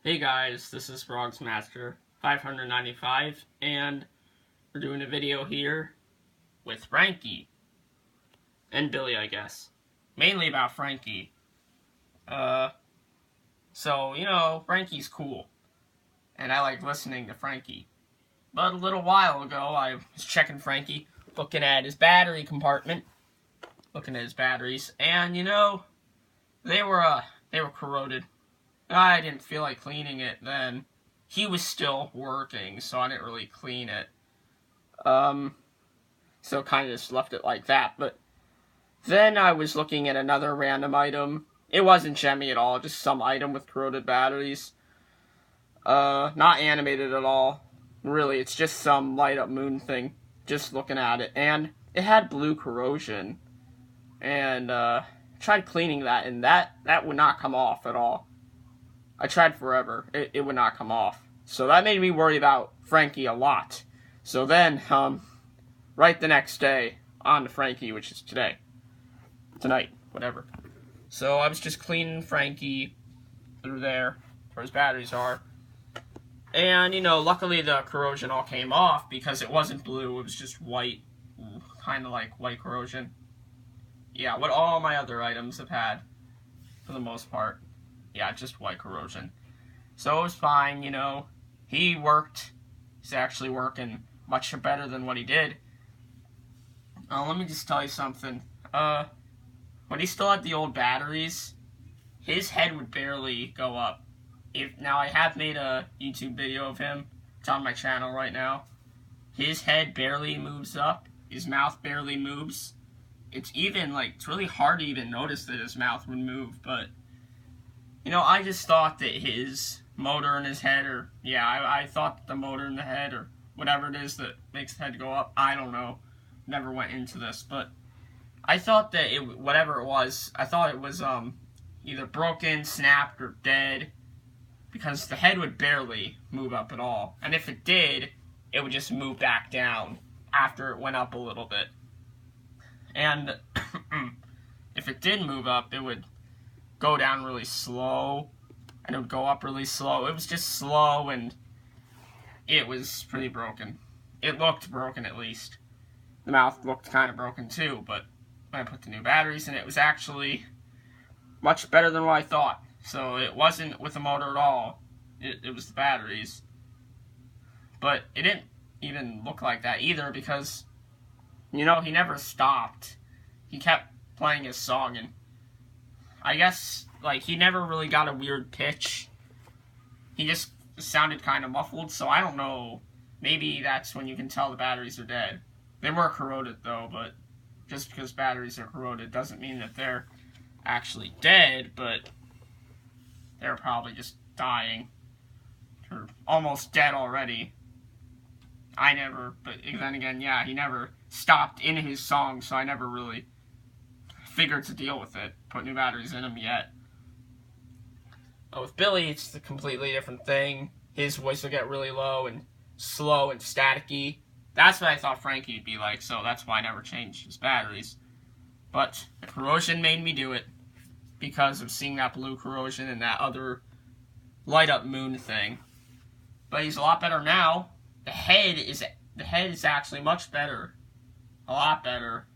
Hey guys, this is Master 595, and we're doing a video here with Frankie and Billy, I guess. Mainly about Frankie. Frankie's cool, and I like listening to Frankie. But a little while ago, I was checking Frankie, looking at his battery compartment, looking at his batteries, and they were corroded. I didn't feel like cleaning it then. He was still working, so I didn't really clean it. So kind of just left it like that. But then I was looking at another random item. It wasn't gemmy at all, just some item with corroded batteries. Not animated at all. Really, it's just some light up moon thing. Just looking at it. And it had blue corrosion. And, tried cleaning that, and that would not come off at all. I tried forever. It would not come off. So that made me worry about Frankie a lot. So then, right the next day, on to Frankie, which is today. Tonight, whatever. So I was just cleaning Frankie through there, where his batteries are. And, luckily the corrosion all came off because it wasn't blue, it was just white. Kind of like white corrosion. Yeah, what all my other items have had, for the most part. Yeah, just white corrosion. So it was fine, He worked. He's actually working much better than what he did. Let me just tell you something. When he still had the old batteries, his head would barely go up. Now, I have made a YouTube video of him. It's on my channel right now. His head barely moves up. His mouth barely moves. It's really hard to even notice that his mouth would move, but I just thought that his motor in his head, I thought the motor in the head, or whatever it is that makes the head go up, I don't know, never went into this, but I thought that whatever it was, I thought it was, either broken, snapped, or dead, because the head would barely move up at all, and if it did, it would just move back down after it went up a little bit, and if it did move up, it would go down really slow, and it would go up really slow. It was just slow, and it was pretty broken. It looked broken, at least. The mouth looked kind of broken, too, but when I put the new batteries in, it was actually much better than what I thought. So it wasn't with the motor at all. It was the batteries. But it didn't even look like that either, because, he never stopped. He kept playing his song, and I guess, he never really got a weird pitch. He just sounded kind of muffled, so I don't know. Maybe that's when you can tell the batteries are dead. They were corroded, though, but just because batteries are corroded doesn't mean that they're actually dead, but they're probably just dying. Or almost dead already. But then again, yeah, he never stopped in his song, so I never really figured to deal with it, put new batteries in him yet. But with Billy, it's a completely different thing. His voice will get really low and slow and staticky. That's what I thought Frankie would be like, so that's why I never changed his batteries. But the corrosion made me do it because of seeing that blue corrosion and that other light up moon thing. But he's a lot better now. The head is actually much better. A lot better.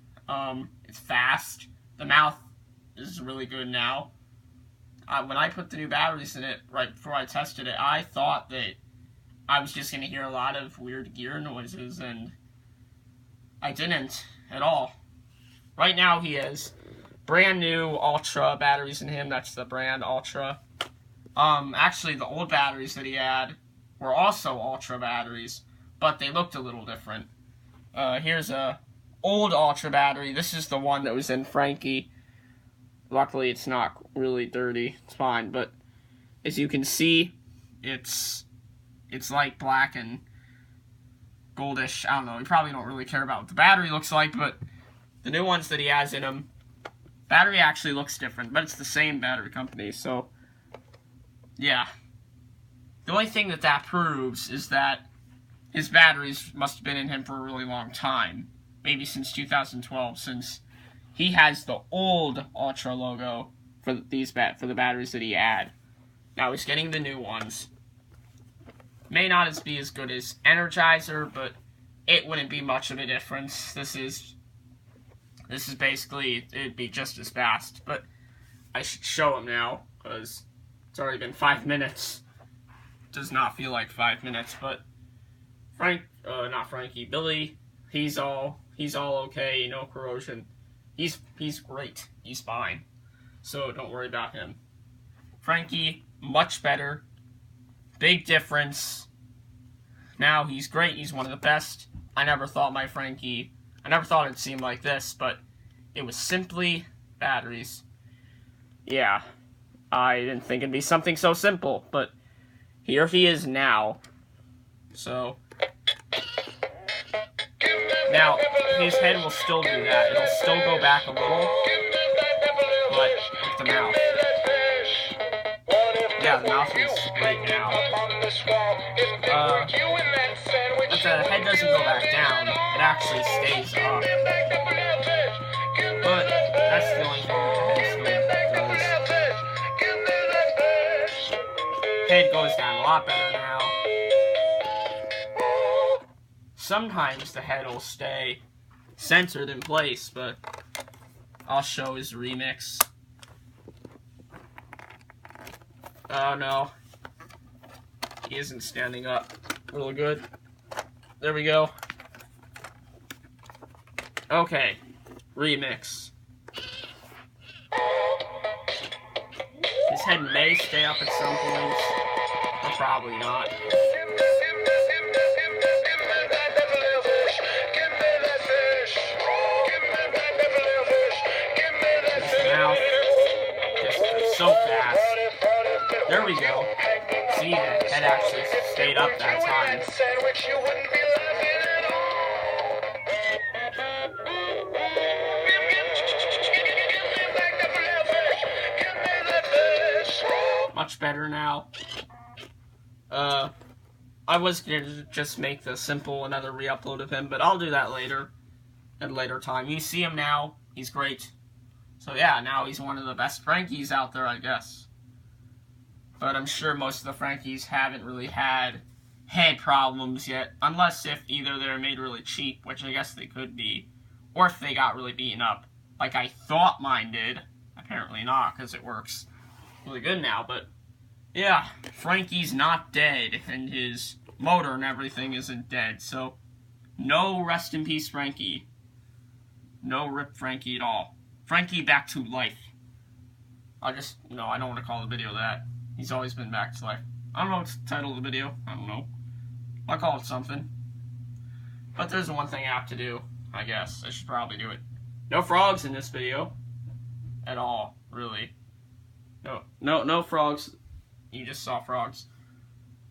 It's fast. The mouth is really good now. When I put the new batteries in it, right before I tested it, I thought that I was just going to hear a lot of weird gear noises, and I didn't at all. Right now he has brand new Ultra batteries in him. That's the brand Ultra. Actually, the old batteries that he had were also Ultra batteries, but they looked a little different. Here's a old Ultra battery. This is the one that was in Frankie. Luckily, it's not really dirty. It's fine, but as you can see, it's like black and goldish. I don't know. You probably don't really care about what the battery looks like, but the new ones that he has in him, battery actually looks different, but it's the same battery company, so yeah. The only thing that proves is that his batteries must have been in him for a really long time. Maybe since 2012, since he has the old Ultra logo for the batteries that he had. Now he's getting the new ones. May not be as good as Energizer, but it wouldn't be much of a difference. This is basically, it'd be just as fast. But I should show him now, because it's already been 5 minutes. Does not feel like 5 minutes, but not Frankie, Billy, he's all okay, no corrosion. He's great. He's fine. So don't worry about him. Frankie, much better. Big difference. Now he's great. He's one of the best. I never thought it'd seem like this, but it was simply batteries. Yeah, I didn't think it'd be something so simple, but here he is now. So, now, his head will still do that. It'll still go back a little, but with the mouth. Yeah, the mouth is great now. But the head doesn't go back down. It actually stays up. But that's the only thing that the head still does. Head goes down a lot better now. Sometimes the head will stay centered in place, but I'll show his remix. Oh no. He isn't standing up real good. There we go. Okay. Remix. His head may stay up at some points, but probably not. So fast. There we go. See, the head actually stayed up that time. Much better now. I was gonna just make the simple another re-upload of him, but I'll do that later. At a later time. You see him now. He's great. So yeah, now he's one of the best Frankies out there, I guess. But I'm sure most of the Frankies haven't really had head problems yet. Unless if either they're made really cheap, which I guess they could be, or if they got really beaten up. Like I thought mine did. Apparently not, because it works really good now. But yeah, Frankie's not dead, and his motor and everything isn't dead. So no rest in peace, Frankie. No rip Frankie at all. Frankie back to life. I don't want to call the video that. He's always been back to life. I don't know what's the title of the video. I don't know. I'll call it something. But there's one thing I have to do, I guess. I should probably do it. No frogs in this video. At all, really. No frogs. You just saw frogs.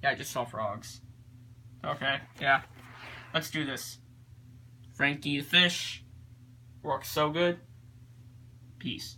Yeah, I just saw frogs. Okay, yeah. Let's do this. Frankie the fish. Works so good. Peace.